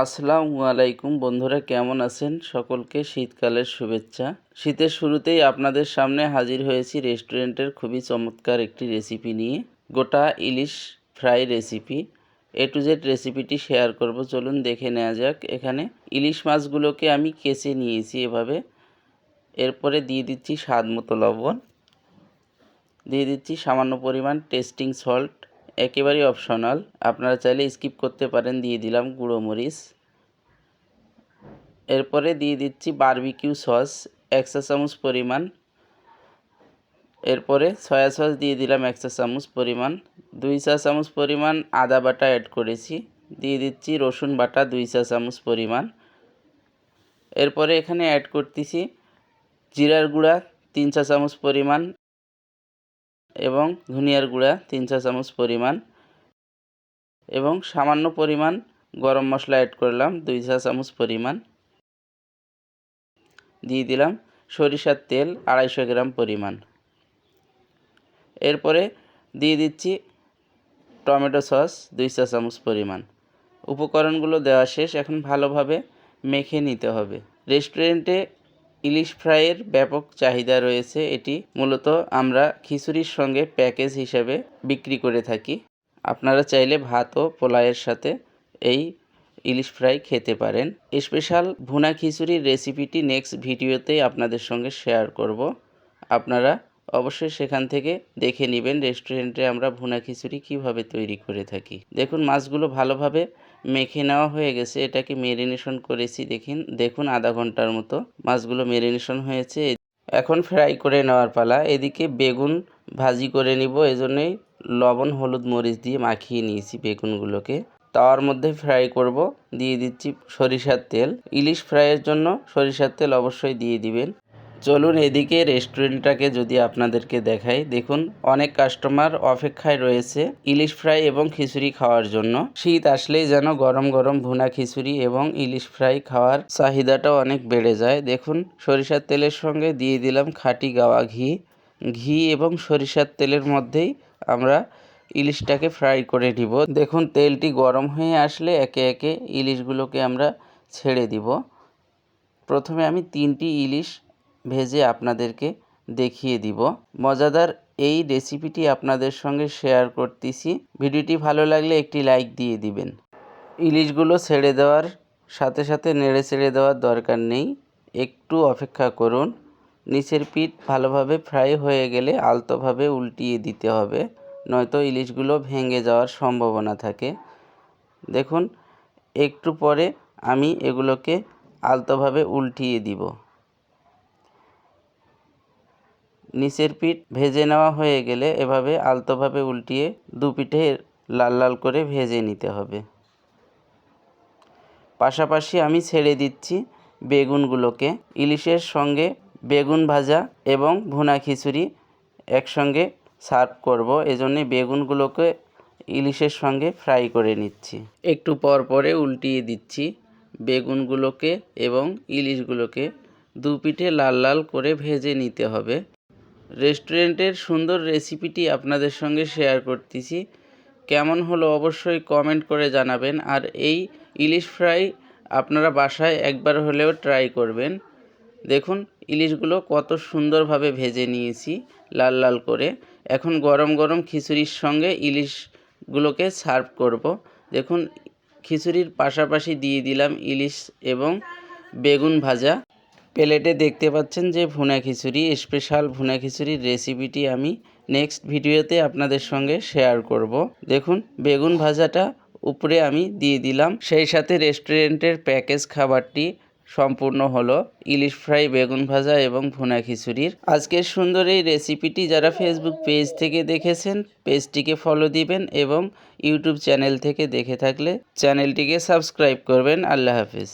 আসসালামু আলাইকুম বন্ধুরা, কেমন আছেন? সকলকে শীতকালের শুভেচ্ছা। শীতের শুরুতেই আপনাদের সামনে হাজির হয়েছি রেস্টুরেন্টের খুবই চমৎকার একটি রেসিপি নিয়ে। গোটা ইলিশ fry recipe, A to Z রেসিপিটি শেয়ার করব। চলুন দেখে নেওয়া যাক। এখানে ইলিশ মাছগুলোকে আমি কেচে নিয়েছি এভাবে। এরপরে দিয়ে দিচ্ছি স্বাদ মতো লবণ, দিয়ে দিচ্ছি সামান্য পরিমাণ টেস্টিং সল্ট, একেবারেই অপশনাল, আপনারা চাইলে স্কিপ করতে পারেন। দিয়ে দিলাম গুঁড়ো মরিচ। এরপরে দিয়ে দিচ্ছি বারবিকিউ সস 1 চা চামচ পরিমাণ। এরপরে সয়া সস দিয়ে দিলাম 1 চা চামচ পরিমাণ। 2 চা চামচ পরিমাণ আদা বাটা অ্যাড করেছি। দিয়ে দিচ্ছি রসুন বাটা 2 চা চামচ পরিমাণ। এরপরে এখানে অ্যাড করতেছি জিরার গুঁড়া 3 চা চামচ পরিমাণ এবং ধনিয়ার গুঁড়া 3 চা চামচ পরিমাণ এবং সামান্য পরিমাণ গরম মশলা অ্যাড করলাম 2 চা চামচ পরিমাণ। দিয়ে দিলাম সরিষার তেল 250 গ্রাম পরিমাণ। এরপরে দিয়ে দিচ্ছি টমেটো সস 2 চা চামচ পরিমাণ। উপকরণগুলো দেওয়া শেষ, এখন ভালোভাবে মেখে নিতে হবে। রেস্টুরেন্টে ইলিশ ফ্রাইয়ের ব্যাপক চাহিদা রয়েছে। এটি মূলত আমরা খিচুড়ির সঙ্গে প্যাকেজ হিসেবে বিক্রি করে থাকি। আপনারা চাইলে ভাত ও পোলাওয়ের সাথে এই ইলিশ ফ্রাই খেতে পারেন। স্পেশাল ভুনা খিচুড়ির রেসিপিটি নেক্সট ভিডিওতেই আপনাদের সঙ্গে শেয়ার করব। আপনারা অবশ্যই সেখান থেকে দেখে নেবেন রেস্টুরেন্টে আমরা ভুনা খিচুড়ি কীভাবে তৈরি করে থাকি। দেখুন মাছগুলো ভালোভাবে মেখে নেওয়া হয়ে গেছে। এটাকে মেরিনেশন করেছি। দেখুন আধা ঘন্টার মতো মাছগুলো মেরিনেশন হয়েছে। এখন ফ্রাই করে নেওয়ার পালা। এদিকে বেগুন ভাজি করে নিব, এজন্যই লবণ হলুদ মরিচ দিয়ে মাখিয়ে নিয়েছি বেগুনগুলোকে। তাওয়ার মধ্যে ফ্রাই করব। দিয়ে দিচ্ছি সরিষার তেল। ইলিশ ফ্রাইয়ের জন্য সরিষার তেল অবশ্যই দিয়ে দিবেন। চলুন এদিকে রেস্টুরেন্টটাকে যদি আপনাদেরকে দেখাই। দেখুন অনেক কাস্টমার অপেক্ষায় রয়েছে ইলিশ ফ্রাই এবং খিচুড়ি খাওয়ার জন্য। শীত আসলেই যেন গরম গরম ভুনা খিচুড়ি এবং ইলিশ ফ্রাই খাওয়ার চাহিদাটাও অনেক বেড়ে যায়। দেখুন সরিষার তেলের সঙ্গে দিয়ে দিলাম খাঁটি গাওয়া ঘি এবং সরিষার তেলের মধ্যেই আমরা ইলিশটাকে ফ্রাই করে নিব। দেখুন তেলটি গরম হয়ে আসলে একে একে ইলিশগুলোকে আমরা ছেড়ে দিব। প্রথমে আমি 3টি ইলিশ ভেজে আপনাদেরকে দেখিয়ে দিব। মজাদার এই রেসিপিটি আপনাদের সঙ্গে শেয়ার করতেছি। ভিডিওটি ভালো লাগলে একটি লাইক দিয়ে দিবেন। ইলিশগুলো ছেড়ে দেওয়ার সাথে সাথে নেড়ে ছেড়ে দেওয়ার দরকার নেই, একটু অপেক্ষা করুন। নিচের পিঠ ভালোভাবে ফ্রাই হয়ে গেলে আলতোভাবে উল্টিয়ে দিতে হবে, নয়তো ইলিশগুলো ভেঙে যাওয়ার সম্ভাবনা থাকে। দেখুন একটু পরে আমি এগুলোকে আলতোভাবে উল্টিয়ে দিব। নিচের পিঠ ভেজে নেওয়া হয়ে গেলে এভাবে আলতোভাবে উল্টিয়ে দু পিঠে লাল লাল করে ভেজে নিতে হবে। পাশাপাশি আমি ছেড়ে দিচ্ছি বেগুনগুলোকে। ইলিশের সঙ্গে বেগুন ভাজা এবং ভুনা খিচুড়ি একসঙ্গে সার্ভ করব, এজন্য বেগুনগুলোকে ইলিশের সঙ্গে ফ্রাই করে নিচ্ছি। একটু পর পরে উল্টিয়ে দিচ্ছি বেগুনগুলোকে এবং ইলিশগুলোকে দু পিঠে লাল লাল করে ভেজে নিতে হবে। রেস্টুরেন্টের সুন্দর রেসিপিটি আপনাদের সঙ্গে শেয়ার করতেছি। কেমন হলো অবশ্যই কমেন্ট করে জানাবেন। আর এই ইলিশ ফ্রাই আপনারা বাসায় একবার হলেও ট্রাই করবেন। দেখুন ইলিশগুলো কত সুন্দরভাবে ভেজে নিয়েছি লাল লাল করে। এখন গরম গরম খিচুড়ির সঙ্গে ইলিশগুলোকে সার্ভ করব। দেখুন খিচুড়ির পাশাপাশি দিয়ে দিলাম ইলিশ এবং বেগুন ভাজা। প্লেটে দেখতে পাচ্ছেন যে ভুনা খিচুড়ি, স্পেশাল ভুনা খিচুড়ির রেসিপিটি আমি নেক্সট ভিডিওতে আপনাদের সঙ্গে শেয়ার করব। দেখুন বেগুন ভাজাটা উপরে আমি দিয়ে দিলাম। সেই সাথে রেস্টুরেন্টের প্যাকেজ খাবারটি সম্পূর্ণ হলো, ইলিশ ফ্রাই, বেগুন ভাজা এবং ভুনা খিচুড়ির। আজকের সুন্দর এই রেসিপিটি যারা ফেসবুক পেজ থেকে দেখেছেন পেজটিকে ফলো দিবেন এবং ইউটিউব চ্যানেল থেকে দেখে থাকলে চ্যানেলটিকে সাবস্ক্রাইব করবেন। আল্লাহ হাফিজ।